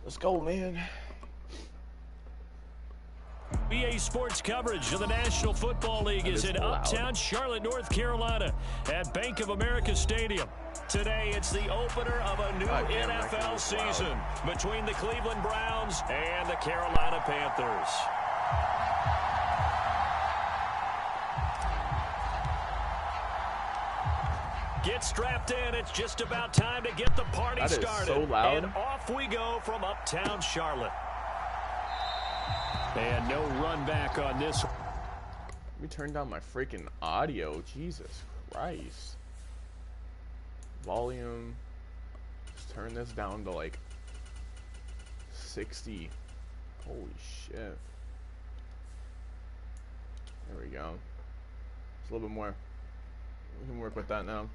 Let's go, man. BA Sports coverage of the National Football League is in Uptown Charlotte, North Carolina at Bank of America Stadium. Today, it's the opener of a new NFL season between the Cleveland Browns and the Carolina Panthers. Get strapped in. It's just about time to get the party started. So loud. And off we go from Uptown Charlotte. And no run back on this. Let me turn down my freaking audio. Jesus Christ. Volume. Just turn this down to like 60. Holy shit. There we go. Just a little bit more. We can work with that now.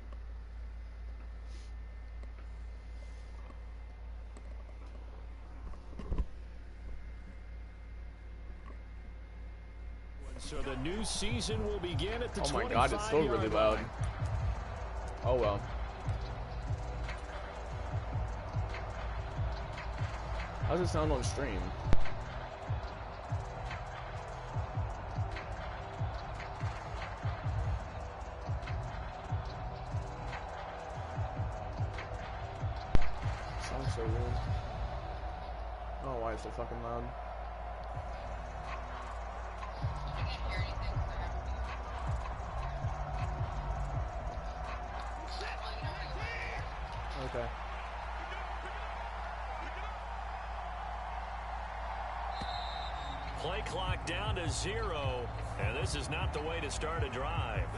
So the new season will begin at the 25-yard line. Oh my god, it's still really loud. Oh well. How does it sound on stream? Sounds so weird. Oh, why is it so fucking loud? Okay. Play clock down to 0, and this is not the way to start a drive.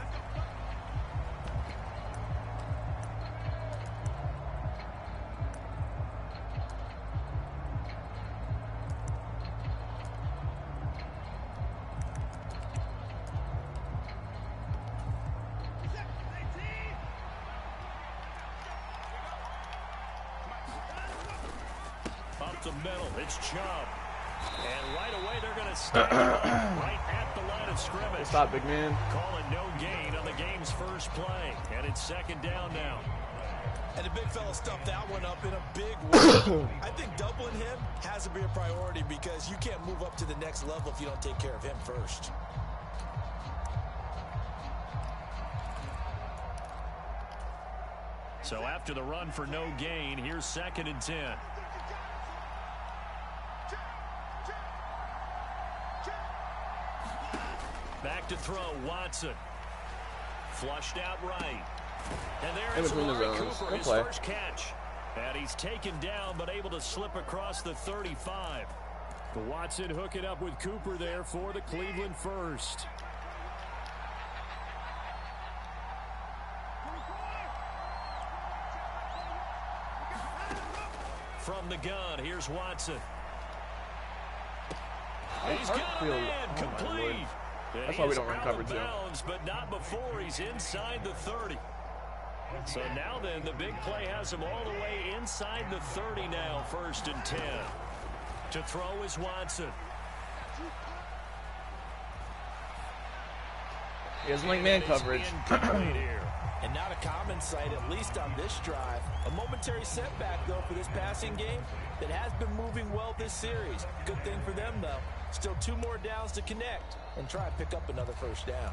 The middle, it's Chubb. And right away, they're going to start right at the line of scrimmage. Stop, big man. Calling no gain on the game's first play. And it's second down now. And the big fella stuffed that one up in a big way. I think doubling him has to be a priority because you can't move up to the next level if you don't take care of him first. So after the run for no gain, here's 2nd and 10. Back to throw, Watson. Flushed out right. And there is Amari Cooper, his first catch. And he's taken down, but able to slip across the 35. Watson hooking up with Cooper there for the Cleveland first. From the gun, here's Watson. He's got a man, complete. That's why we don't run coverage yet. But not before he's inside the 30. So now then, the big play has him all the way inside the 30 now, 1st and 10. To throw is Watson. He doesn't like man coverage. And not a common sight, at least on this drive. A momentary setback, though, for this passing game that has been moving well this series. Good thing for them, though. Still 2 more downs to connect and try and pick up another first down.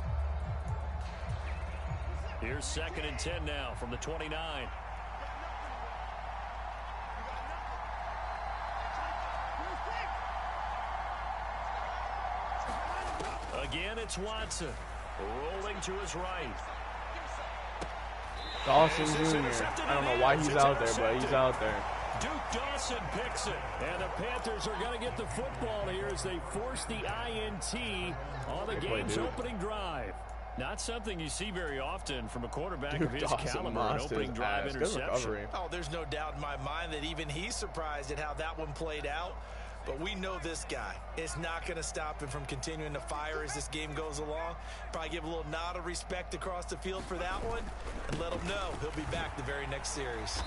Here's 2nd and 10 now from the 29. Again, it's Watson. Rolling to his right. Dawson Jr. I don't know why he's out there, but he's out there. Duke Dawson picks it. And the Panthers are going to get the football here as they force the INT on the game's opening drive. Not something you see very often from a quarterback of his caliber, an opening drive interception. Oh, there's no doubt in my mind that even he's surprised at how that one played out. But we know this guy is not going to stop him from continuing to fire as this game goes along. Probably give a little nod of respect across the field for that one and let him know he'll be back the very next series.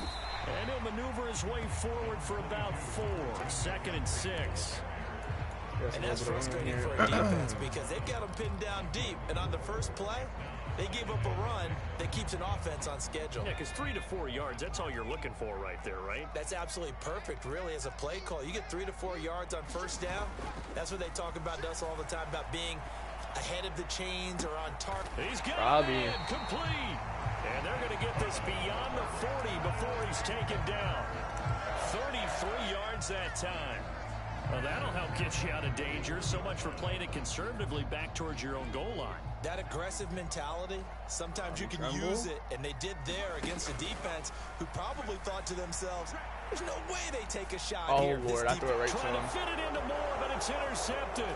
And he'll maneuver his way forward for about 4. 2nd and 6. And that's frustrating for a defense because they've got him pinned down deep. And on the first play, They gave up a run that keeps an offense on schedule. Yeah, because 3 to 4 yards, that's all you're looking for right there, right? That's absolutely perfect, really, as a play call. You get 3 to 4 yards on first down. That's what they talk about to us all the time, about being ahead of the chains or on target. He's got it, complete. And they're going to get this beyond the 40 before he's taken down. 33 yards that time. Well, that'll help get you out of danger. So much for playing it conservatively back towards your own goal line. That aggressive mentality, sometimes you can use it, and they did there against a defense who probably thought to themselves, there's no way they take a shot here. Oh, Lord, I threw it right to trying him. to fit it into Moore, but it's intercepted.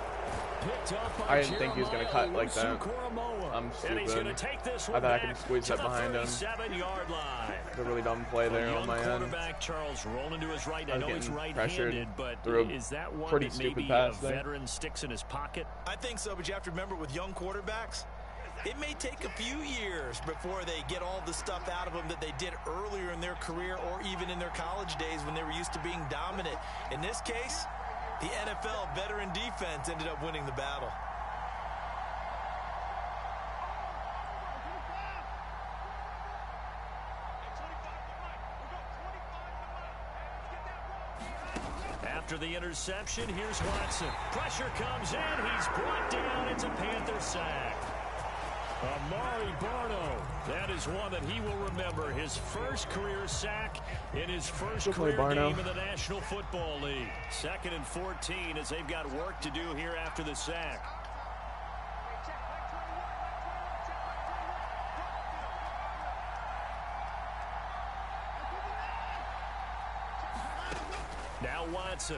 Picked up by I didn't think he was going to cut like that. I'm and he's stupid. going to take this I one thought I back could squeeze to that the behind him. 37-yard line. It's a really dumb play there on my end. Quarterback Charles rolling to his right. I know he's right-handed, but is that one pretty that maybe stupid a veteran sticks in his pocket? I think so, but you have to remember with young quarterbacks, it may take a few years before they get all the stuff out of them that they did earlier in their career or even in their college days when they were used to being dominant. In this case, the NFL veteran defense ended up winning the battle. After the interception, here's Watson. Pressure comes in. He's brought down. It's a Panther sack. Amari Barno. That is one that he will remember. His first career sack in his first career game in the National Football League. 2nd and 14 as they've got work to do here after the sack. Now Watson.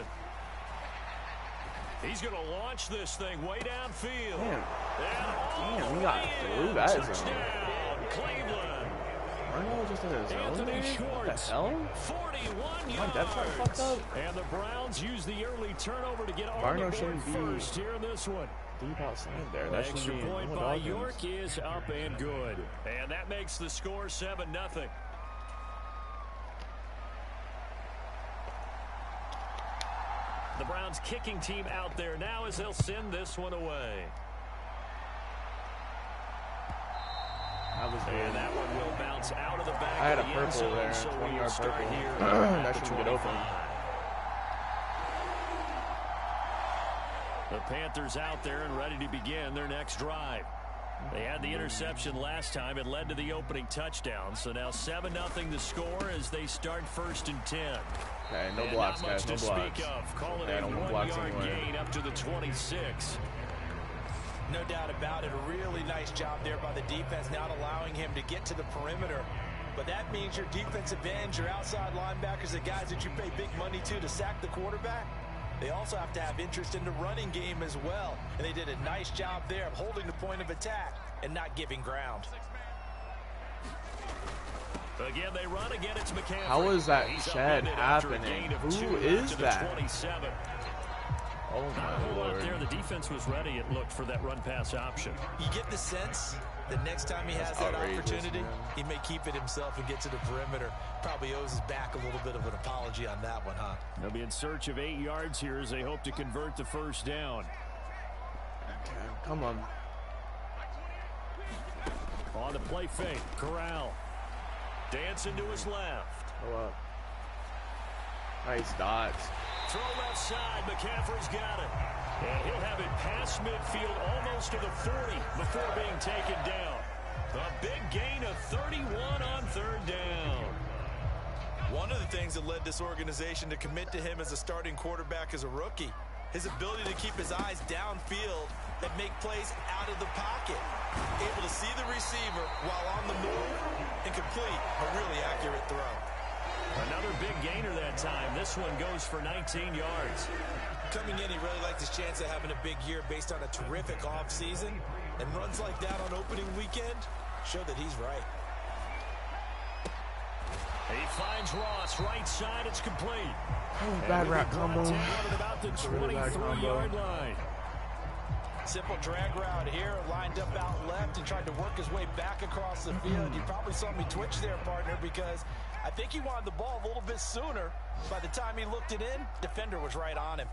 He's going to launch this thing way downfield. Damn, we got through that zone. Cleveland. Arnold just in his zone? What the hell? 41 yards. That's right, fucked up. And the Browns use the early turnover to get on the board first here in this one. Deep outside there. That Extra point by York is up and good. And that makes the score 7-0. The Browns kicking team out there now as they'll send this one away. And that one will bounce out of the back. I had a purple there, so 20-yard purple. Here that shouldn't get open. The Panthers out there and ready to begin their next drive. They had the interception last time. It led to the opening touchdown. So now 7-0 the score as they start 1st and 10. Okay, no blocks, guys. No blocks. Call it a 1-yard gain up to the 26. No doubt about it. A really nice job there by the defense, not allowing him to get to the perimeter. But that means your defensive ends, your outside linebackers, the guys that you pay big money to sack the quarterback, they also have to have interest in the running game as well. And they did a nice job there of holding the point of attack and not giving ground. Again, they run again. It's McCaffrey. How is that shed happening? Who is that? 27. Oh my Lord. There, the defense was ready. It looked for that run pass option. You get the sense that next time he has that opportunity, he may keep it himself and get to the perimeter. Probably owes his back a little bit of an apology on that one, huh? They'll be in search of 8 yards here as they hope to convert the first down. Okay, come on. On the play fake, Corral. Dancing to his left. Go up. Nice dots. Throw left side. McCaffrey's got it. And he'll have it past midfield almost to the 40 before being taken down. A big gain of 31 on 3rd down. One of the things that led this organization to commit to him as a starting quarterback as a rookie, his ability to keep his eyes downfield and make plays out of the pocket. Able to see the receiver while on the move and complete a really accurate throw. Another big gainer that time. This one goes for 19 yards. Coming in, he really liked his chance of having a big year based on a terrific offseason. And runs like that on opening weekend show that he's right. He finds Ross right side. It's complete. Oh, bad route combo. About the 23-yard line. Simple drag route here, lined up out left and tried to work his way back across the field. You probably saw me twitch there, partner, because I think he wanted the ball a little bit sooner. By the time he looked it in, defender was right on him.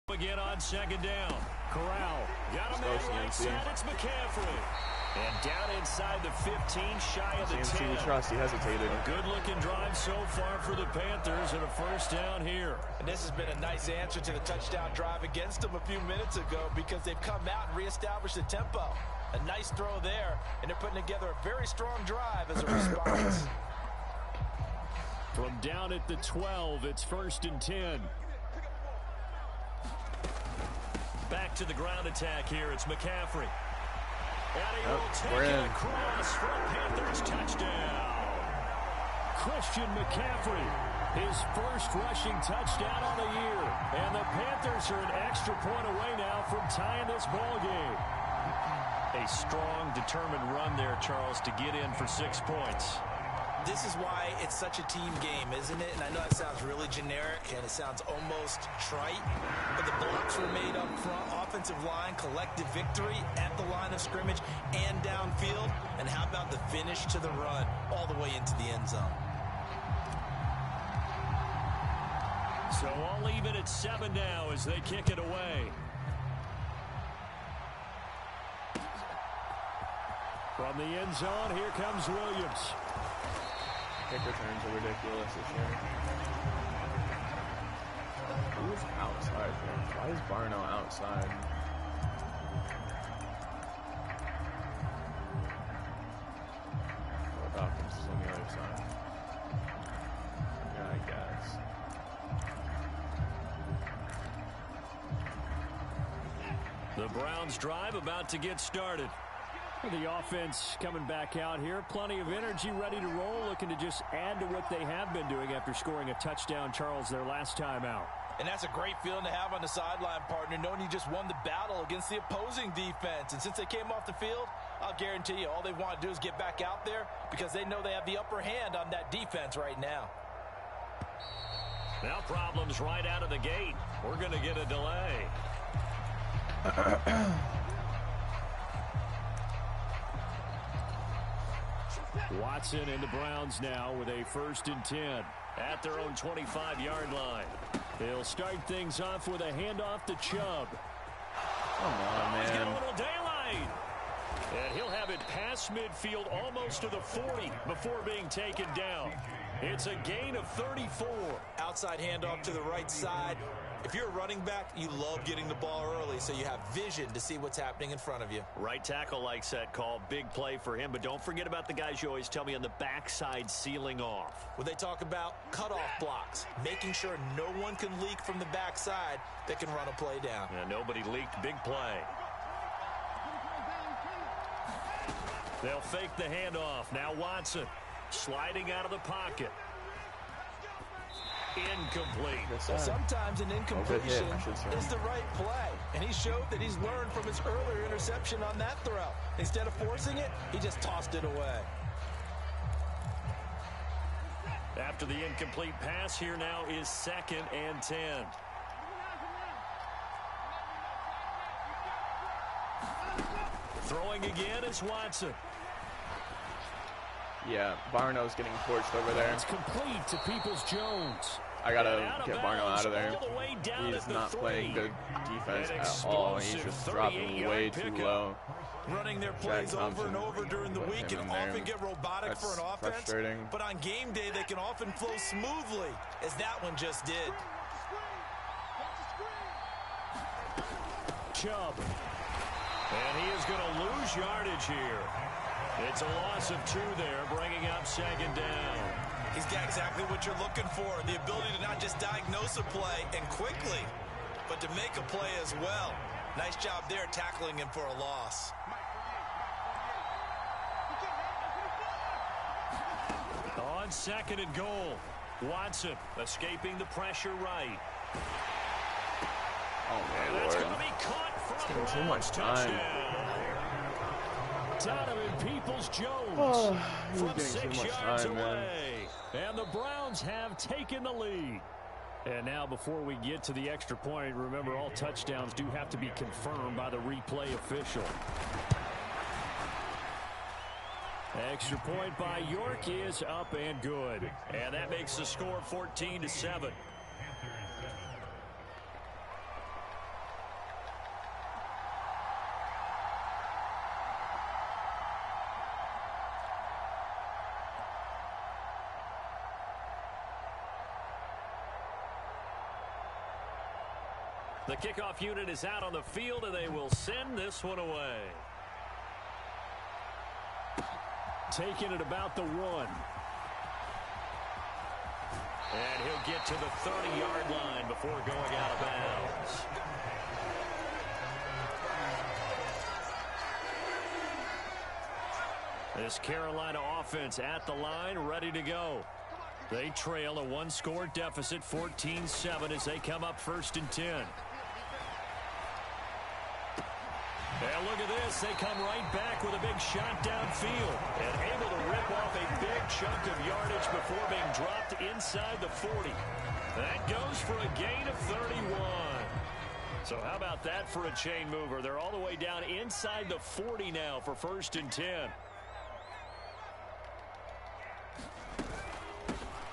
Again on 2nd down. Corral. Got a man right side. It's McCaffrey. And down inside the 15, shy of the 10. We trust. He hesitated. A good-looking drive so far for the Panthers and a first down here. And this has been a nice answer to the touchdown drive against them a few minutes ago because they've come out and reestablished the tempo. A nice throw there, and they're putting together a very strong drive as a response. From down at the 12, it's 1st and 10. Back to the ground attack here. It's McCaffrey. And he will take it across for a Panthers touchdown. Christian McCaffrey, his first rushing touchdown on the year. And the Panthers are an extra point away now from tying this ball game. A strong, determined run there, Charles, to get in for 6 points. This is why it's such a team game, isn't it? And I know it sounds really generic and it sounds almost trite, but the blocks were made up front, offensive line, collective victory at the line of scrimmage and downfield. And how about the finish to the run all the way into the end zone? So all even at 7 now as they kick it away. From the end zone, here comes Williams. Kick returns are ridiculous this year. Who's outside here? Why is Barno outside? Oh, Dawkins is on the other side. Yeah, I guess. The Browns drive about to get started. The offense coming back out here. Plenty of energy, ready to roll, looking to just add to what they have been doing after scoring a touchdown, Charles, their last time out. And that's a great feeling to have on the sideline, partner, knowing you just won the battle against the opposing defense. And since they came off the field, I'll guarantee you all they want to do is get back out there because they know they have the upper hand on that defense right now. Now problems right out of the gate. We're going to get a delay. Watson and the Browns now with a 1st and 10 at their own 25-yard line. They'll start things off with a handoff to Chubb. Come on, man. He's got a little daylight. And he'll have it past midfield almost to the 40 before being taken down. It's a gain of 34. Outside handoff to the right side. If you're a running back, you love getting the ball early so you have vision to see what's happening in front of you. Right tackle likes that call. Big play for him. But don't forget about the guys you always tell me on the backside sealing off. When they talk about cutoff blocks, making sure no one can leak from the backside that can run a play down. Yeah, nobody leaked. Big play. They'll fake the handoff. Now Watson sliding out of the pocket. Incomplete. So sometimes an incompletion is the right play. And he showed that he's learned from his earlier interception on that throw. Instead of forcing it, he just tossed it away. After the incomplete pass, here now is 2nd and 10. Throwing again is Watson. Yeah, Barno's getting torched over there. It's complete to Peoples-Jones. I gotta get Barno out of there. He's not playing good defense at all. He's just dropping way too low. Running their plays over and over during the week can often get robotic for an offense. But on game day, they can often flow smoothly, as that one just did. Chubb. And he is going to lose yardage here. It's a loss of 2 there, bringing up 2nd down. He's got exactly what you're looking for, the ability to not just diagnose a play and quickly, but to make a play as well. Nice job there tackling him for a loss. On 2nd and goal, Watson escaping the pressure right. Oh, my That's Lord. going to be caught from It's getting too much time. Donovan Peoples-Jones Oh, from he's 6 getting too much yards time, man. away. And the Browns have taken the lead. And now before we get to the extra point, remember all touchdowns do have to be confirmed by the replay official. Extra point by York is up and good. And that makes the score 14-7. The kickoff unit is out on the field, and they will send this one away. Taking it about the 1. And he'll get to the 30-yard line before going out of bounds. This Carolina offense at the line, ready to go. They trail a 1-score deficit, 14-7, as they come up 1st and 10. And look at this. They come right back with a big shot downfield and able to rip off a big chunk of yardage before being dropped inside the 40. That goes for a gain of 31. So how about that for a chain mover? They're all the way down inside the 40 now for 1st and 10.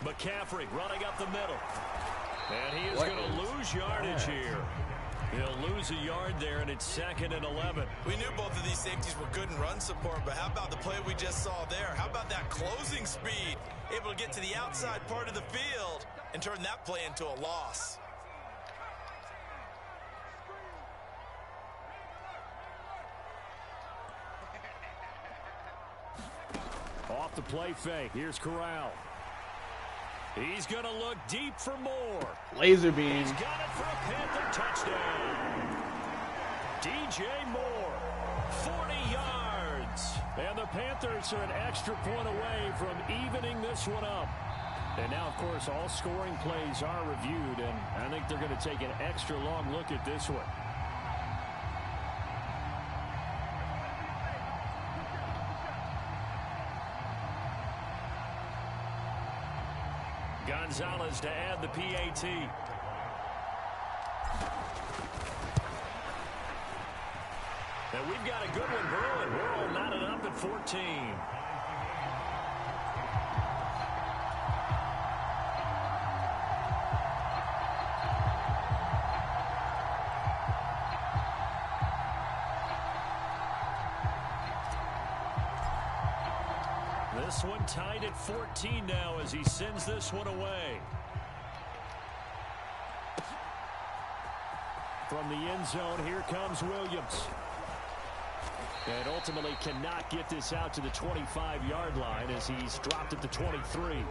McCaffrey running up the middle. And he is going to lose yardage here. He'll lose a yard there, and it's 2nd and 11. We knew both of these safeties were good in run support, but how about the play we just saw there? How about that closing speed? Able to get to the outside part of the field and turn that play into a loss. Off the play fake. Here's Corral. He's going to look deep for more. Laser beam. He's got it for a Panther touchdown. DJ Moore, 40 yards. And the Panthers are an extra point away from evening this one up. And now, of course, all scoring plays are reviewed, and I think they're going to take an extra long look at this one. Gonzalez to add the PAT. And we've got a good one brewing. We're all knotted up at 14. This one tied at 14 now as he sends this one away. From the end zone, here comes Williams. And ultimately cannot get this out to the 25-yard line as he's dropped at the 23.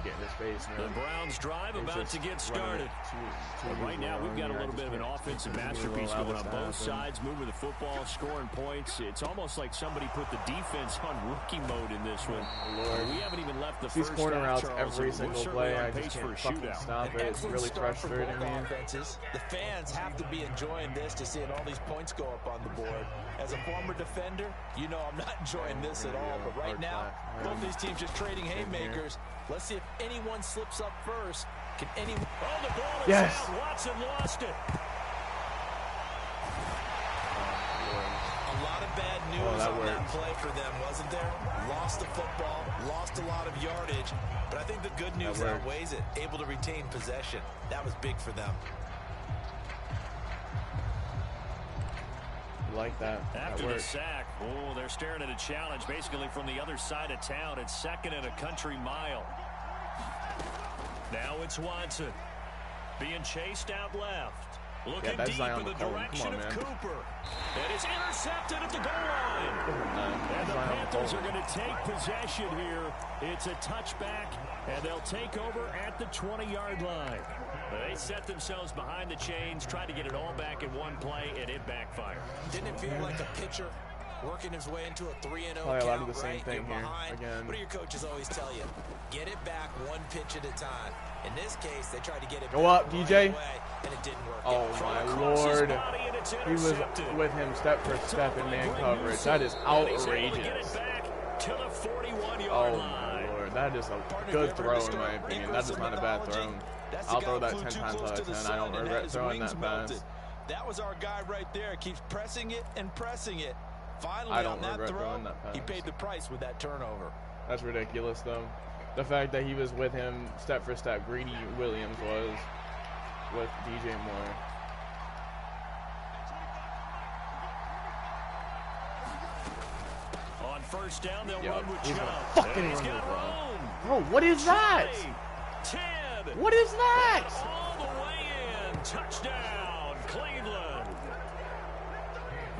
Getting his face, man. The Browns drive about to get started. Right now, we've got a little bit of an offensive masterpiece going on both sides, moving the football, scoring points. It's almost like somebody put the defense on rookie mode in this one. Lord. We haven't even left the These first corner half, routes Charles, every single play. I just can't fucking stop it. It's really frustrating me. The fans have to be enjoying this to seeing all these points go up on the board. As a former defender, you know I'm not enjoying this at all. But right now, both these teams just trading haymakers. Let's see if anyone slips up first. Can anyone? Oh, the ball is out. Watson lost it. A lot of bad news on that play for them, wasn't there? Lost the football, lost a lot of yardage, but I think the good news outweighs it. Able to retain possession. That was big for them. Like that. After the sack, oh, they're staring at a challenge basically from the other side of town. It's 2nd and a country mile. Now it's Watson being chased out left. Looking deep in the direction of Hyppurr. And it's intercepted at the goal line. And the Panthers are going to take possession here. It's a touchback, and they'll take over at the 20-yard line. They set themselves behind the chains, tried to get it all back in one play, and it backfired. Didn't it feel like a pitcher working his way into a 3-0 count, a lot of the same thing here again. What do your coaches always tell you? Get it back one pitch at a time. In this case, they tried to get it Go up, DJ. away, and it didn't work. Oh, my Lord. He was with him step for step in man coverage. That is outrageous. Oh, my Lord. That is a good throw, in my opinion. That is not a bad throw. I'll throw that 10 times out of 10. I don't regret throwing that pass. That was our guy right there. Keeps pressing it and pressing it. Finally, I don't on that throw, that pass. He paid the price with that turnover. That's ridiculous, though. The fact that he was with him step for step, Greedy Williams was with DJ Moore. On first down, they'll run with Chubb. Fucking he's got room. Bro, what is that? 10. What is that? All the way in. Touchdown, Cleveland.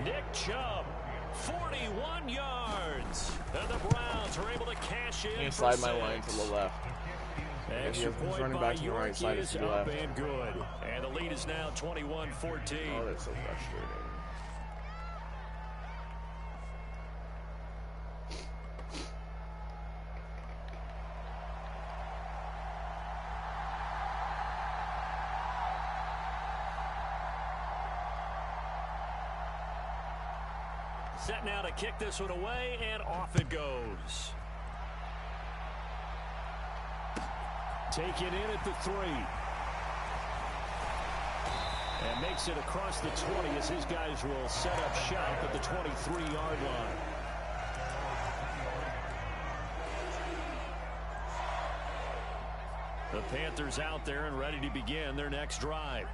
Nick Chubb, 41 yards. And the Browns are able to cash in. And slide my line to the left. Extra point running by back to the right side York is to the up left. and good. And the lead is now 21-14. Oh, that's so frustrating. Set now to kick this one away, and off it goes. Taken in at the 3. And makes it across the 20 as his guys will set up shop at the 23-yard line. The Panthers out there and ready to begin their next drive.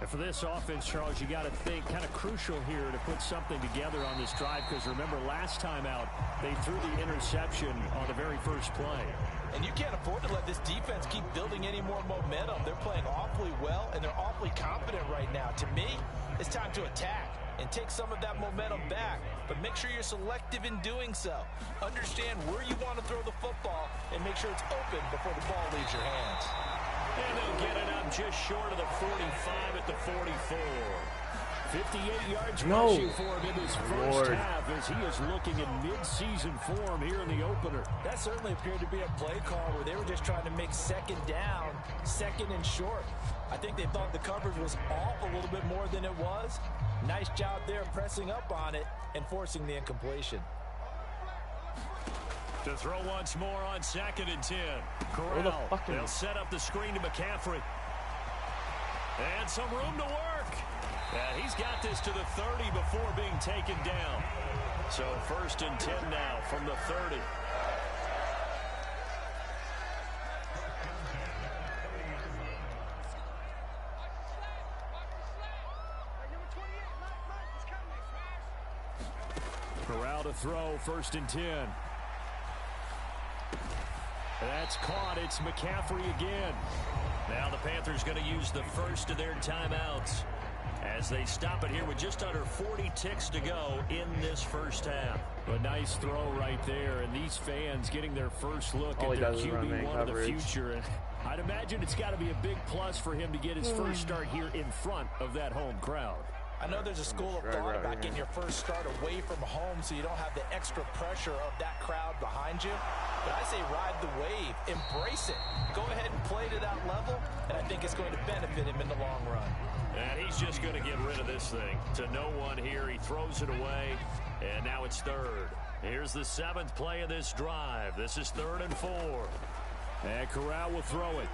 And for this offense, Charles, you got to think kind of crucial here to put something together on this drive, because remember last time out they threw the interception on the very first play. And you can't afford to let this defense keep building any more momentum. They're playing awfully well, and they're awfully confident right now. To me, it's time to attack and take some of that momentum back. But make sure you're selective in doing so. Understand where you want to throw the football and make sure it's open before the ball leaves your hands. And they'll get it up just short of the 45 at the 44. 58 yards rushing for him in his first half as he is looking in mid-season form here in the opener. That certainly appeared to be a play call where they were just trying to make second down, second and short. I think they thought the coverage was off a little bit more than it was. Nice job there pressing up on it and forcing the incompletion. To throw once more on 2nd and 10. Corral, they'll set up the screen to McCaffrey. And some room to work. And he's got this to the 30 before being taken down. So 1st and 10 now from the 30. Corral to throw, 1st and 10. That's caught. It's McCaffrey again. Now the Panthers going to use the first of their timeouts as they stop it here with just under 40 ticks to go in this first half. A nice throw right there, and these fans getting their first look at their QB1 of the future. And I'd imagine it's got to be a big plus for him to get his first start here in front of that home crowd. I know there's a school of thought about getting your first start away from home so you don't have the extra pressure of that crowd behind you. But I say ride the wave. Embrace it. Go ahead and play to that level, and I think it's going to benefit him in the long run. And he's just going to get rid of this thing to no one here. He throws it away, and now it's 3rd. Here's the 7th play of this drive. This is 3rd and 4. And Corral will throw it.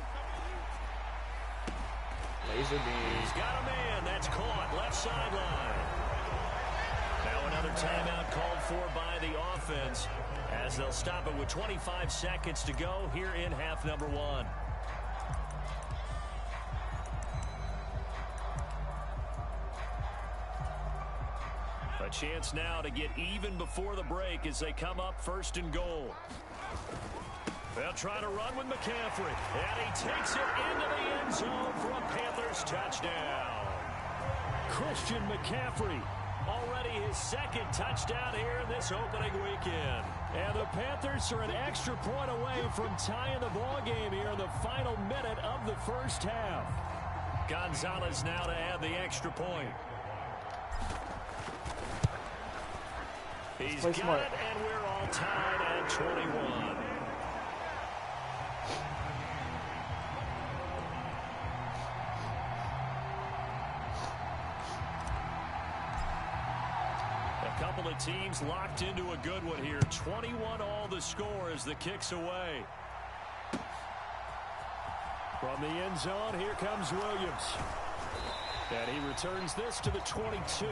Laser beam. He's got a man. That's caught. Left sideline. Now another timeout called for by the offense as they'll stop it with 25 seconds to go here in half number 1. A chance now to get even before the break as they come up 1st and goal. They'll try to run with McCaffrey, and he takes it into the end zone for a Panthers touchdown. Christian McCaffrey, already his 2nd touchdown here in this opening weekend. And the Panthers are an extra point away from tying the ball game here in the final minute of the first half. Gonzalez now to add the extra point. He's got it, and we're all tied at 21. A couple of teams locked into a good one here. 21 all the score as the kick's away. From the end zone, here comes Williams. And he returns this to the 22.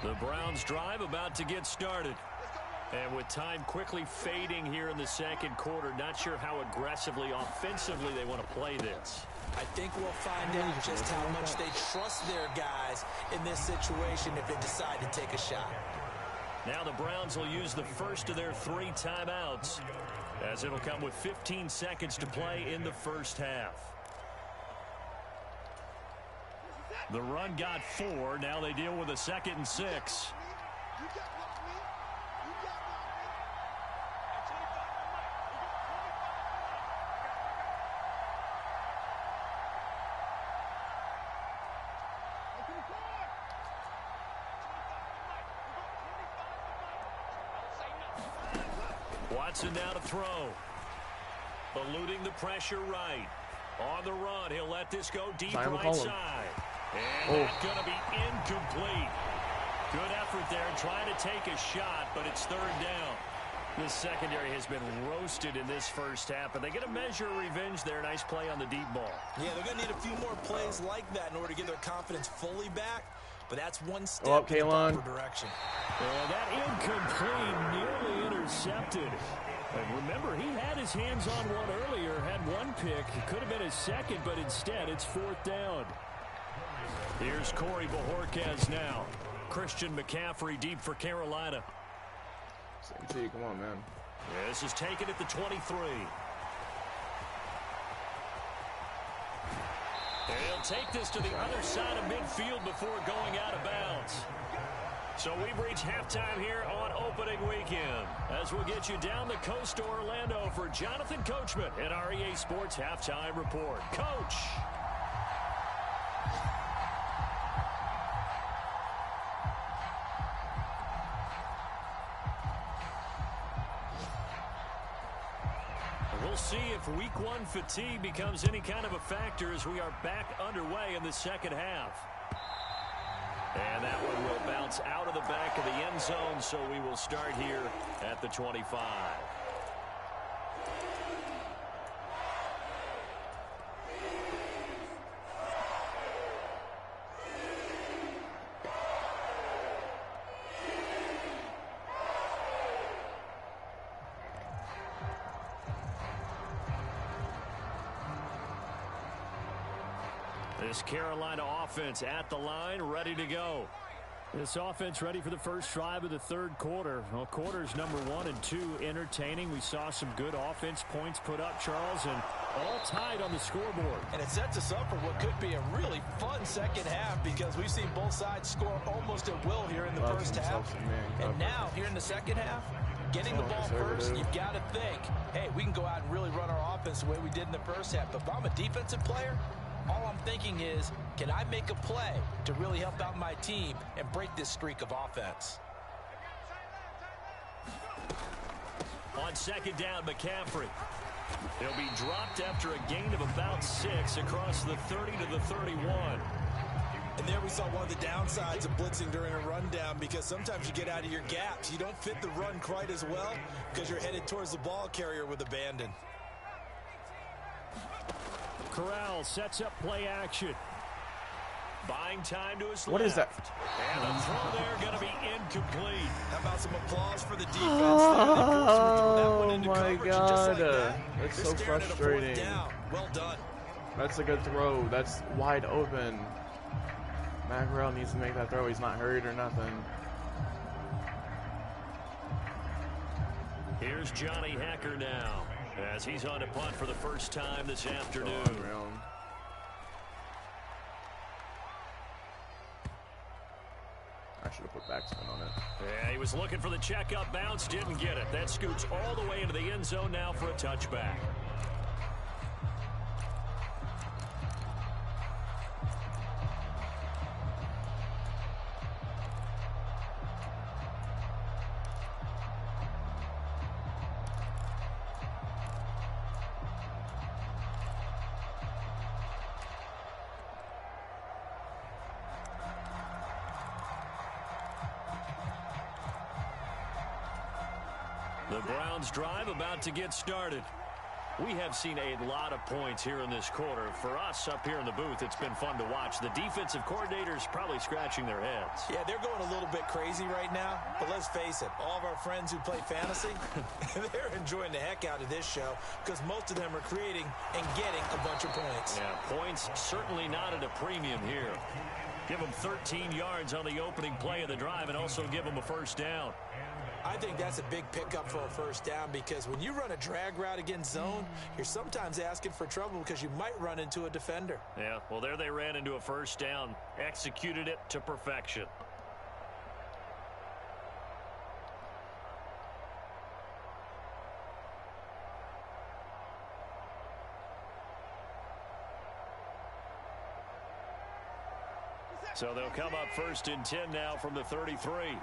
The Browns drive about to get started. And with time quickly fading here in the second quarter, not sure how aggressively, offensively they want to play this. I think we'll find out just how much they trust their guys in this situation if they decide to take a shot. Now the Browns will use the first of their 3 timeouts, as it'll come with 15 seconds to play in the first half. The run got 4. Now they deal with a 2nd and 6. Watson now to throw. Eluding the pressure right. On the run, he'll let this go deep right side. And that's going to be incomplete. Good effort there trying to take a shot, but it's 3rd down. This secondary has been roasted in this first half, but they get a measure of revenge there. Nice play on the deep ball. Yeah, they're going to need a few more plays like that in order to get their confidence fully back. But that's one step in the proper direction. And that incomplete, nearly intercepted. And remember, he had his hands on one earlier, had one pick. It could have been his second, but instead it's 4th down. Here's Corey Bojorquez now. Christian McCaffrey deep for Carolina. Same come on, man. This is taken at the 23. He'll take this to the other side of midfield before going out of bounds. So we've reached halftime here on opening weekend, as we'll get you down the coast to Orlando for Jonathan Coachman at our EA Sports Halftime Report. Coach. We'll see if week 1 fatigue becomes any kind of a factor as we are back underway in the second half. And that one will bounce out of the back of the end zone, so we will start here at the 25. This Carolina offense at the line, ready to go. This offense ready for the first drive of the 3rd quarter. Well, quarters number 1 and 2 entertaining. We saw some good offense points put up, Charles, and all tied on the scoreboard. And it sets us up for what could be a really fun second half, because we've seen both sides score almost at will here in the first half. And now, here in the second half, getting the ball first, you've got to think, hey, we can go out and really run our offense the way we did in the first half. But if I'm a defensive player, all I'm thinking is, can I make a play to really help out my team and break this streak of offense? On 2nd down, McCaffrey. He'll be dropped after a gain of about 6 across the 30 to the 31. And there we saw one of the downsides of blitzing during a rundown, because sometimes you get out of your gaps. You don't fit the run quite as well because you're headed towards the ball carrier with abandon. Corral sets up play action. Buying time to his left. What is that? And the throw there going to be incomplete. How about some applause for the defense? Oh my God. That's so frustrating. Well done. That's a good throw. That's wide open. Matt Corral needs to make that throw. He's not hurried or nothing. Here's Johnny Hacker now, as he's on to punt for the first time this afternoon. I should have put backspin on it. Yeah, he was looking for the checkup bounce, didn't get it. That scoots all the way into the end zone now for a touchback. The Browns drive about to get started. We have seen a lot of points here in this quarter. For us up here in the booth, it's been fun to watch. The defensive coordinators probably scratching their heads. Yeah, they're going a little bit crazy right now. But let's face it, all of our friends who play fantasy, they're enjoying the heck out of this show because most of them are creating and getting a bunch of points. Yeah, points certainly not at a premium here. Give them 13 yards on the opening play of the drive and also give them a first down. I think that's a big pickup for a first down because when you run a drag route against zone, you're sometimes asking for trouble because you might run into a defender. Yeah, well, there they ran into a first down, executed it to perfection. So they'll come up 1st and 10 now from the 33.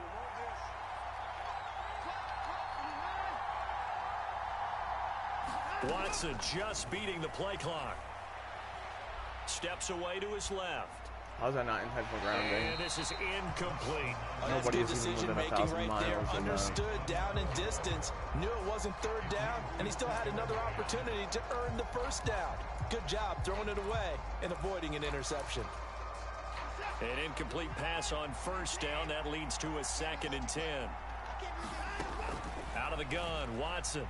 Watson just beating the play clock. Steps away to his left. How's that not intentional grounding? And this is incomplete. Nobody is even within 1,000 miles there. of Understood down in distance. Knew it wasn't third down, and he still had another opportunity to earn the first down. Good job throwing it away and avoiding an interception. An incomplete pass on first down. That leads to a 2nd and 10. Out of the gun, Watson.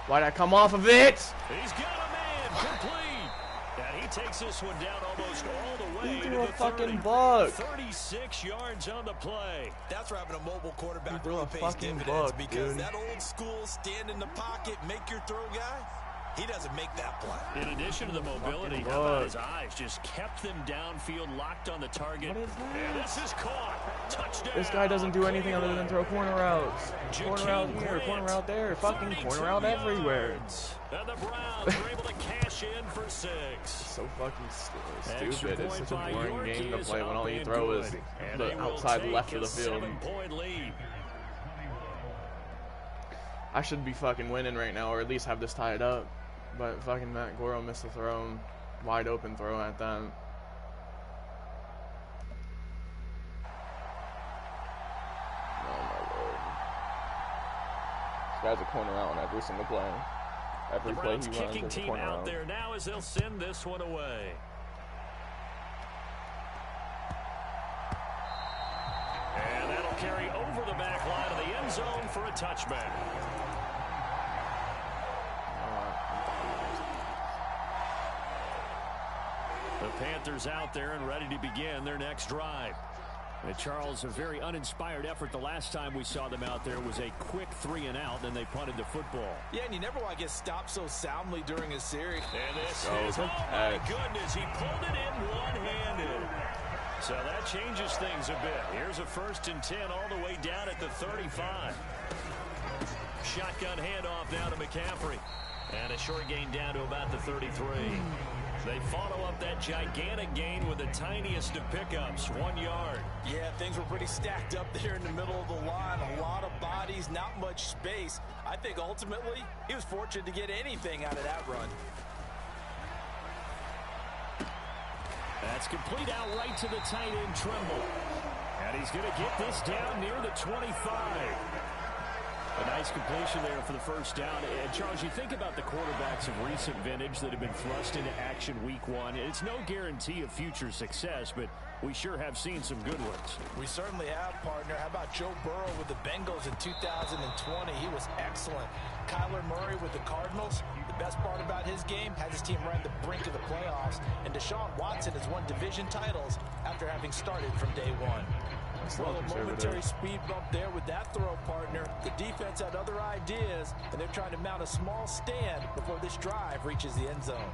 Why'd I come off of it? He's got a man, complete. And he takes this one down almost all the way to the fucking buck. 36 yards on the play. That's where having a mobile quarterback really pays fucking dividends buck, because dude. that old school stand in the pocket, make your throw guy, he doesn't make that play. In addition to the mobility, how about his eyes? Just kept them downfield, locked on the target. What is that? And this is caught. Touchdown. This guy doesn't do anything other than throw corner routes. Corner out here, corner out there, fucking corner out everywhere. And the Browns are able to cash in for 6. So fucking stupid. It's such a boring game to play when all you throw is the outside left of the field. 7-point lead. I should be fucking winning right now, or at least have this tied up. But fucking Matt Goro missed a throw, wide open throw at that. Oh my lord! This guy's a corner out on every single play. Every The play Browns he runs kicking is a team corner out out. there now as they'll send this one away. And that'll carry over the back line of the end zone for a touchback. The Panthers out there and ready to begin their next drive. And Charles, a very uninspired effort. The last time we saw them out there was a quick 3 and out, then they punted the football. Yeah, and you never want to get stopped so soundly during a series. And this is, oh my goodness, he pulled it in one-handed. So that changes things a bit. Here's a 1st and 10 all the way down at the 35. Shotgun handoff now to McCaffrey. And a short gain down to about the 33. They follow up that gigantic gain with the tiniest of pickups, 1 yard. Yeah, things were pretty stacked up there in the middle of the line. A lot of bodies, not much space. I think ultimately he was fortunate to get anything out of that run. That's complete out right to the tight end, Tremble. And he's going to get this down near the 25. A nice completion there for the first down. And, Charles, you think about the quarterbacks of recent vintage that have been thrust into action week 1. It's no guarantee of future success, but we sure have seen some good ones. We certainly have, partner. How about Joe Burrow with the Bengals in 2020? He was excellent. Kyler Murray with the Cardinals. The best part about his game, has his team right at the brink of the playoffs. And Deshaun Watson has won division titles after having started from day 1. Well, a momentary speed bump there with that throw, partner. The defense had other ideas, and they're trying to mount a small stand before this drive reaches the end zone.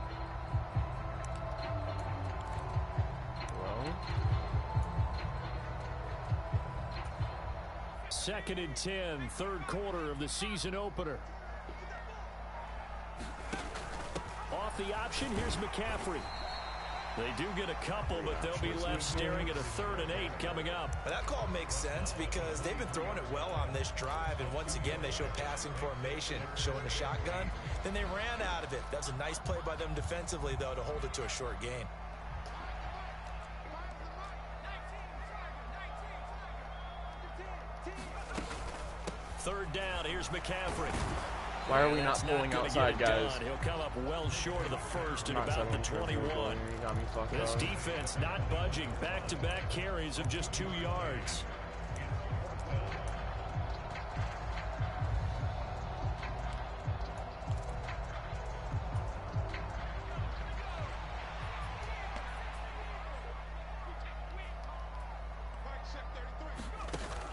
Well, 2nd and 10, 3rd quarter of the season opener. Off the option, here's McCaffrey. They do get a couple, but they'll be left staring at a 3rd and 8 coming up. Well, that call makes sense because they've been throwing it well on this drive, and once again they show passing formation, showing the shotgun. Then they ran out of it. That's a nice play by them defensively, though, to hold it to a short gain. Third down, here's McCaffrey. Why are we not pulling outside, guys? He'll come up well short of the first at about the 21. This defense not budging. Back-to-back carries of just 2 yards.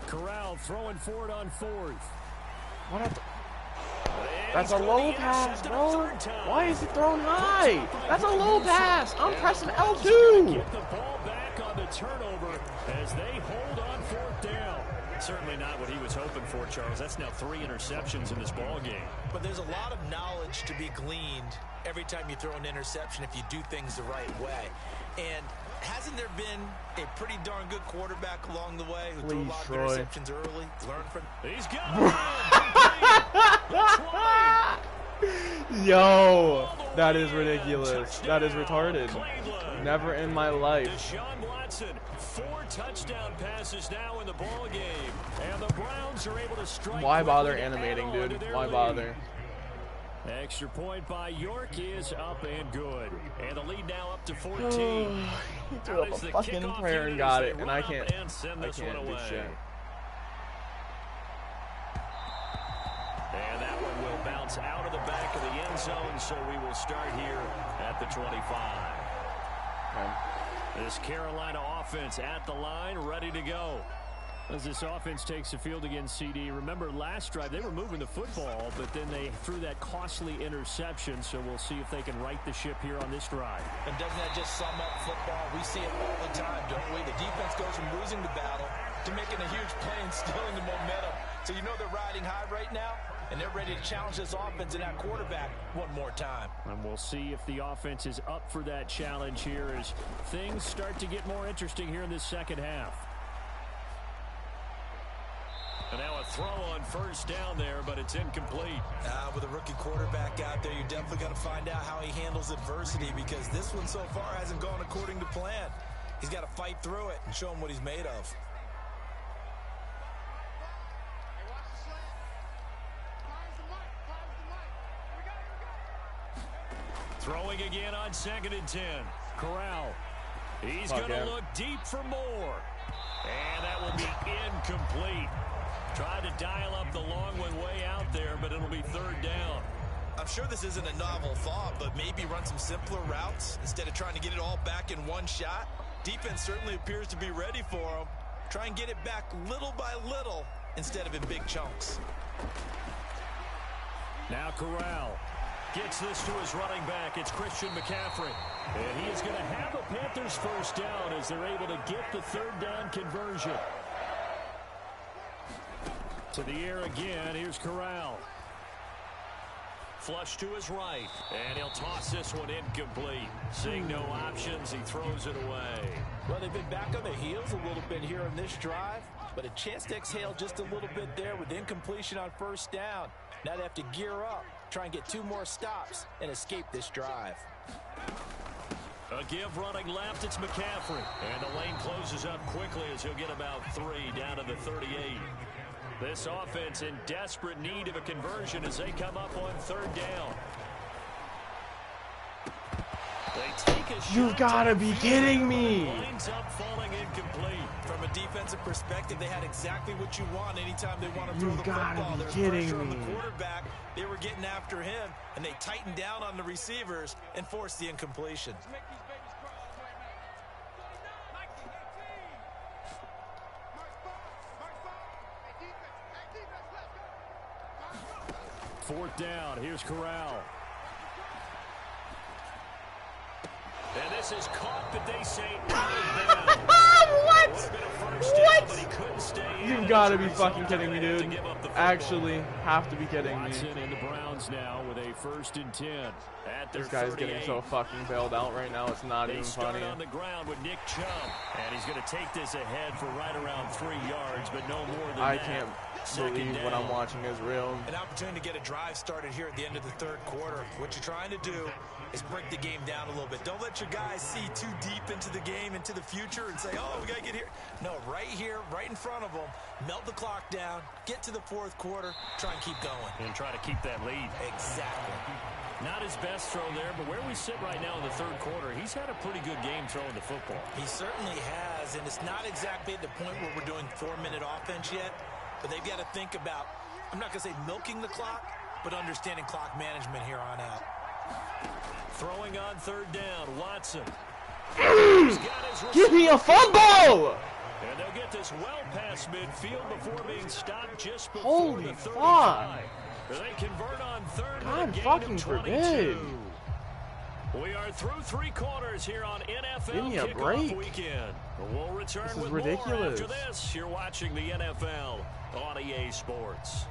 Corral throwing for it on 4th. What? That's a low pass, bro. Why is it thrown high? That's a low pass. I'm pressing L2. Get the ball back on the turnover as they hold on 4th down. Certainly not what he was hoping for, Charles. That's now 3 interceptions in this ball game. But there's a lot of knowledge to be gleaned every time you throw an interception if you do things the right way. And hasn't there been a pretty darn good quarterback along the way who threw a lot of interceptions early? Learn from. He's got it. Yo, that is ridiculous. That is retarded. Never in my life. Deshaun Watson, 4 touchdown passes now in the ball game, and the Browns are able to strike. Why bother animating, dude? Why bother? Extra point by York is up and good. And the lead now up to 14. He threw up a fucking prayer and got it, and I can't do shit. And that one will bounce out of the back of the end zone, so we will start here at the 25. Okay. This Carolina offense at the line, ready to go. As this offense takes the field against CD, remember last drive they were moving the football, but then they threw that costly interception, so we'll see if they can right the ship here on this drive. And doesn't that just sum up football? We see it all the time, don't we? The defense goes from losing the battle to making a huge play and stealing the momentum. So you know they're riding high right now, and they're ready to challenge this offense and that quarterback one more time. And we'll see if the offense is up for that challenge here as things start to get more interesting here in this second half. And now a throw on first down there, but it's incomplete. With a rookie quarterback out there, you're definitely going to find out how he handles adversity because this one so far hasn't gone according to plan. He's got to fight through it and show him what he's made of. Throwing again on 2nd and 10. Corral. He's going to look deep for more. And that will be incomplete. Tried to dial up the long one way out there, but it'll be 3rd down. I'm sure this isn't a novel thought, but maybe run some simpler routes instead of trying to get it all back in one shot. Defense certainly appears to be ready for him. Try and get it back little by little instead of in big chunks. Now Corral gets this to his running back. It's Christian McCaffrey. And he is going to have a Panthers first down as they're able to get the 3rd down conversion. To the air again. Here's Corral. Flush to his right. And he'll toss this one incomplete. Seeing no options, he throws it away. Well, they've been back on their heels a little bit here on this drive, but a chance to exhale just a little bit there with incompletion on first down. Now they have to gear up, try and get 2 more stops, and escape this drive. A give running left, it's McCaffrey. And the lane closes up quickly as he'll get about 3 down to the 38. This offense in desperate need of a conversion as they come up on 3rd down. They take a shot. You've got to be kidding me. Lines up falling incomplete. From a defensive perspective, they had exactly what you want anytime they want to throw the football. You've got to be kidding me. On the quarterback, they were getting after him, and they tightened down on the receivers and forced the incompletion. Fourth down. Here's Corral. And this is caught, but they say What? What? You've got to be fucking kidding me, dude. Actually, have to be kidding me. Watson and the Browns now with a 1st and 10. This guy's getting so fucking bailed out right now. It's not even funny. They start on the ground with Nick Chubb, and he's going to take this ahead for right around 3 yards, but no more than that. I can't believe what I'm watching is real. An opportunity to get a drive started here at the end of the 3rd quarter. What you're trying to do is break the game down a little bit. Don't let your guys see too deep into the game, into the future, and say, oh, we got to get here. No, right here, right in front of them, melt the clock down, get to the fourth quarter, try and keep going. And try to keep that lead. Exactly. Not his best throw there, but where we sit right now in the third quarter, he's had a pretty good game throwing the football. He certainly has, and it's not exactly at the point where we're doing 4-minute offense yet, but they've got to think about, I'm not going to say milking the clock, but understanding clock management here on out. Throwing on third down, Watson. Give me a fumble! And they'll get this well past midfield before being stopped just before Holy the 35. fuck. They convert on third. God fucking forbid. We are through 3 quarters here on NFL Give me a Kickoff break. Weekend. We'll return with ridiculous. more after this. You're watching the NFL on EA Sports.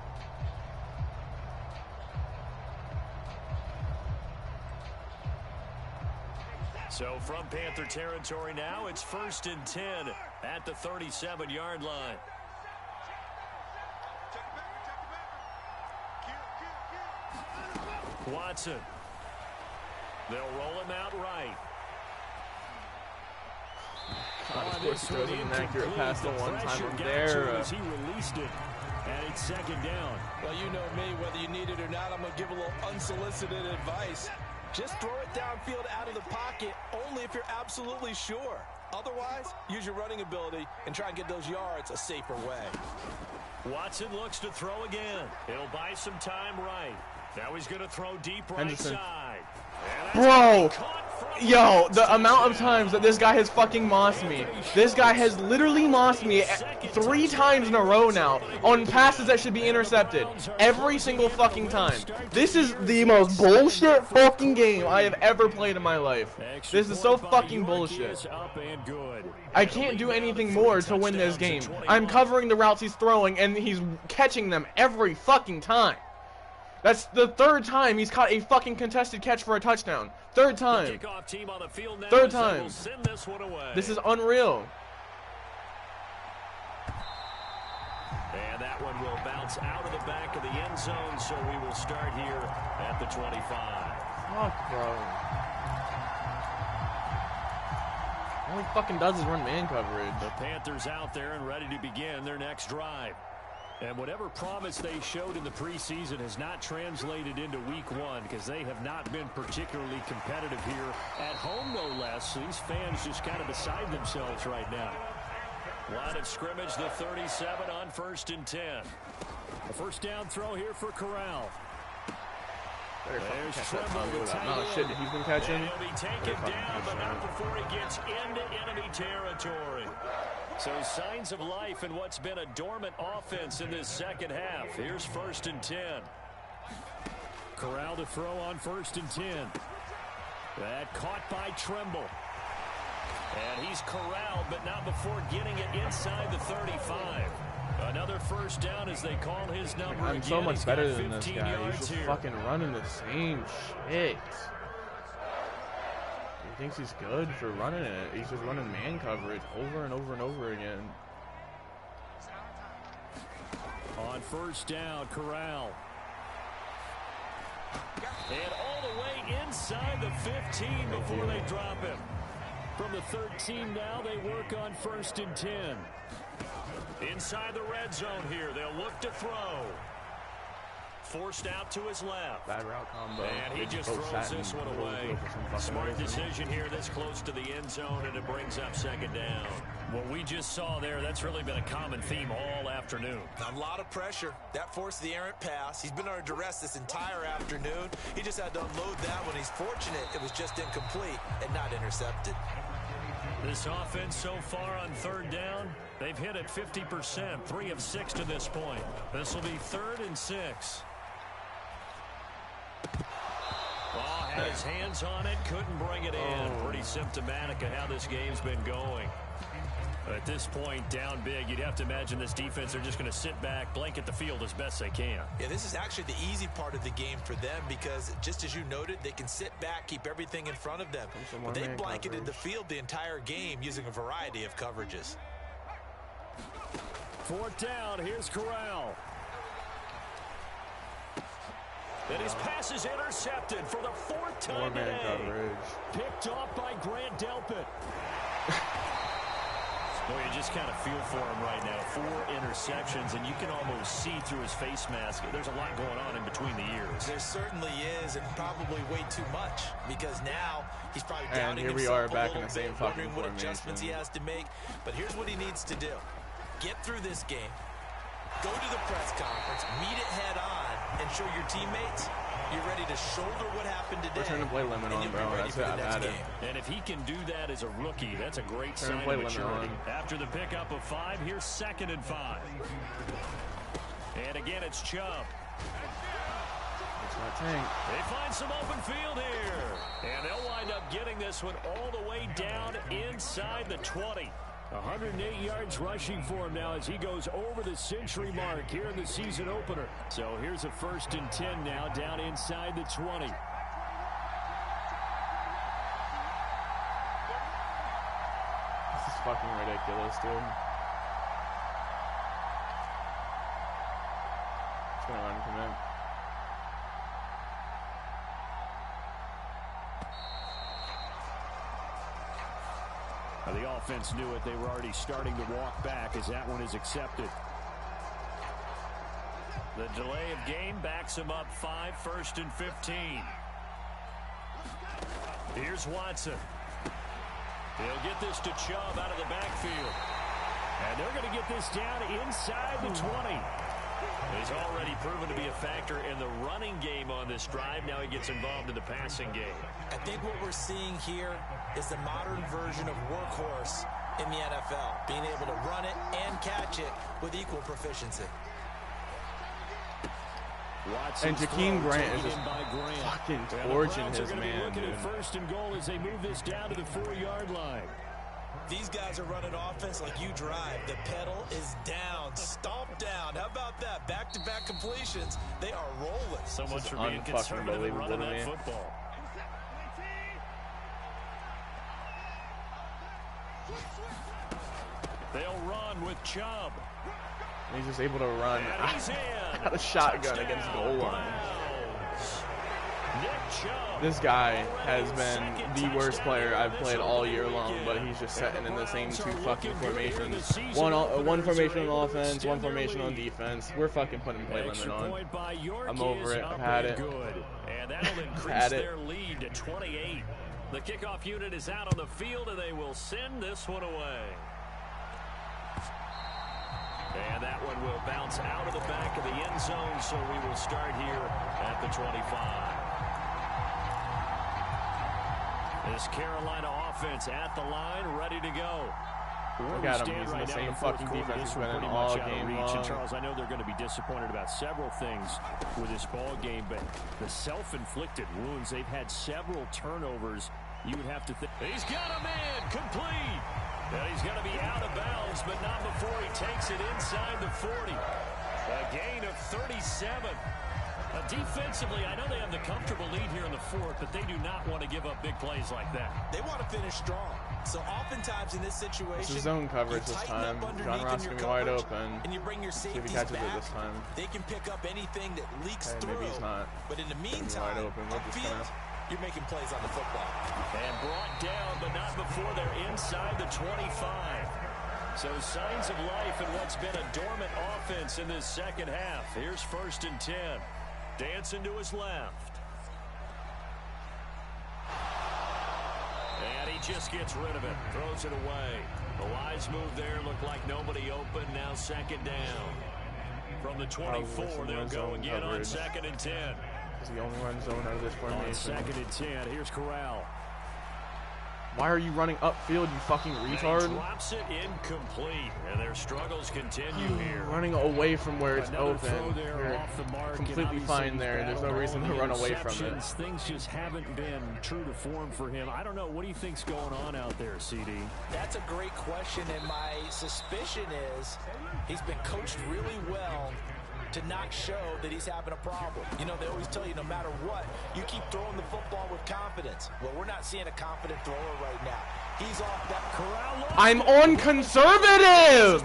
So from Panther territory now, it's 1st and 10 at the 37-yard line. Watson. They'll roll him out right. God, of course he throws an inaccurate pass the one time from there. He released it, and it's 2nd down. Well, you know me, whether you need it or not, I'm going to give a little unsolicited advice. Just throw it downfield out of the pocket only if you're absolutely sure. Otherwise, use your running ability and try and get those yards a safer way. Watson looks to throw again. He'll buy some time right. Now he's going to throw deep right side. Bro, yo, the amount of times that this guy has fucking mossed me. This guy has literally mossed me 3 times in a row now on passes that should be intercepted. Every single fucking time. This is the most bullshit fucking game I have ever played in my life. This is so fucking bullshit. I can't do anything more to win this game. I'm covering the routes he's throwing and he's catching them every fucking time. That's the 3rd time he's caught a fucking contested catch for a touchdown. 3rd time. 3rd time. This is unreal. And that one will bounce out of the back of the end zone, so we will start here at the 25. Fuck, bro. All he fucking does is run man coverage. The Panthers out there and ready to begin their next drive. And whatever promise they showed in the preseason has not translated into week 1 because they have not been particularly competitive here at home, no less. So these fans just kind of beside themselves right now. Line of scrimmage, the 37 on 1st and 10. A 1st down throw here for Corral. There's Tremble to no shit that he's been catching. He'll be taken down, but not before he gets into enemy territory. So signs of life in what's been a dormant offense in this 2nd half. Here's 1st and 10. Corral to throw on 1st and 10. That caught by Tremble. And he's corralled, but not before getting it inside the 35. Another 1st down as they call his number. I'm so much better than this guy. He's just fucking running the same shit. He thinks he's good for running it. He's just running man coverage over and over and over again. On 1st down, Corral. And all the way inside the 15 before they drop him. From the 13 now, they work on 1st and 10. Inside the red zone here, they'll look to throw. Forced out to his left. Bad route combo. And he just throws this one away. Smart decision here this close to the end zone, and it brings up 2nd down. What we just saw there, that's really been a common theme all afternoon. A lot of pressure. That forced the errant pass. He's been under duress this entire afternoon. He just had to unload that one. He's fortunate it was just incomplete and not intercepted. This offense so far on 3rd down, they've hit it 50%, 3 of 6 to this point. This will be 3rd and 6. Oh, had his hands on it, couldn't bring it in. Pretty symptomatic of how this game's been going. At this point, down big, you'd have to imagine this defense are just going to sit back, blanket the field as best they can. Yeah, this is actually the easy part of the game for them because, just as you noted, they can sit back, keep everything in front of them. But they blanketed the field the entire game using a variety of coverages. 4th down, here's Corral. And his pass is intercepted for the 4th time today. Picked off by Grant Delpit. Boy, you just kind of feel for him right now. 4 interceptions, and you can almost see through his face mask. There's a lot going on in between the ears. There certainly is, and probably way too much, because now he's probably doubting himself. And here we are back in the same fucking what adjustments he has to make. But here's what he needs to do. Get through this game, go to the press conference, meet it head on, and show your teammates you're ready to shoulder what happened today. We're trying to play limit on, bro. That's it. I've had it. And if he can do that as a rookie, that's a great sign of maturity. After the pickup of 5, here's 2nd and 5. And again, it's Chubb. They find some open field here. And they'll wind up getting this one all the way down inside the 20. 108 yards rushing for him now as he goes over the century mark here in the season opener. So here's a 1st and 10 now down inside the 20. This is fucking ridiculous, dude. It's gonna run from him. The offense knew it. They were already starting to walk back as that one is accepted. The delay of game backs him up 5, 1st and 15. Here's Watson. He'll get this to Chubb out of the backfield. And they're going to get this down inside the 20. He's already proven to be a factor in the running game on this drive. Now he gets involved in the passing game. I think what we're seeing here is the modern version of workhorse in the NFL, being able to run it and catch it with equal proficiency. And Jakeem Grant is just fucking torching his man, dude. 1st and goal as they move this down to the 4-yard line. These guys are running offense like you drive. The pedal is down, stomped down. How about that? Back-to-back completions. They are rolling. So much for being conservative and running that football. They'll run with Chubb. And he's just able to run out of shotgun against goal line. This guy has been the worst player I've played all year long, but he's just sitting in the same 2 fucking formations. One formation on offense, 1 formation on defense. We're fucking putting play limit on. I'm over it. I've had it. And that'll increase their lead to 28. The kickoff unit is out on the field, and they will send this one away. And that one will bounce out of the back of the end zone, so we will start here at the 25. This Carolina offense at the line, ready to go. Look at him. He's in the same fucking defense he's been in all game long. And Charles, I know they're going to be disappointed about several things with this ball game, but the self-inflicted wounds, they've had several turnovers. You would have to think. He's got a man complete. And he's going to be out of bounds, but not before he takes it inside the 40. A gain of 37. Defensively, I know they have the comfortable lead here in the 4th, but they do not want to give up big plays like that. They want to finish strong. So oftentimes in this situation, this is zone coverage this time. John Ross going to be wide open. And you bring your safeties see if he catches back. It this time. They can pick up anything that leaks through. Maybe he's not. But in the meantime, wide open. upfield, you're making plays on the football. And brought down, but not before they're inside the 25. So signs of life in what's been a dormant offense in this second half. Here's 1st and 10. Dancing to his left. And he just gets rid of it. Throws it away. The wise move there. Looked like nobody open. Now 2nd down. From the 24, they'll go again on 2nd and 10. He's the only run zone out of this formation. On 2nd and 10. Here's Corral. Why are you running upfield, you fucking retard? And he drops it incomplete, and their struggles continue here. Running away from where it's open. You're completely fine there. There's no reason to run away from it. Things just haven't been true to form for him. I don't know. What do you think's going on out there, CD? That's a great question, and my suspicion is he's been coached really well to not show that he's having a problem. You know, they always tell you no matter what, you keep throwing the football with confidence. Well, we're not seeing a confident thrower right now. He's off that corral. I'm on conservative!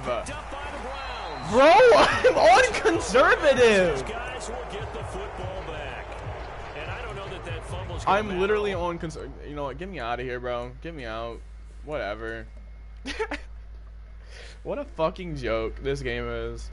Bro, I'm on conservative! These guys will get the football back. I'm literally on concern. You know what? Get me out of here, bro. Get me out. Whatever. What a fucking joke this game is.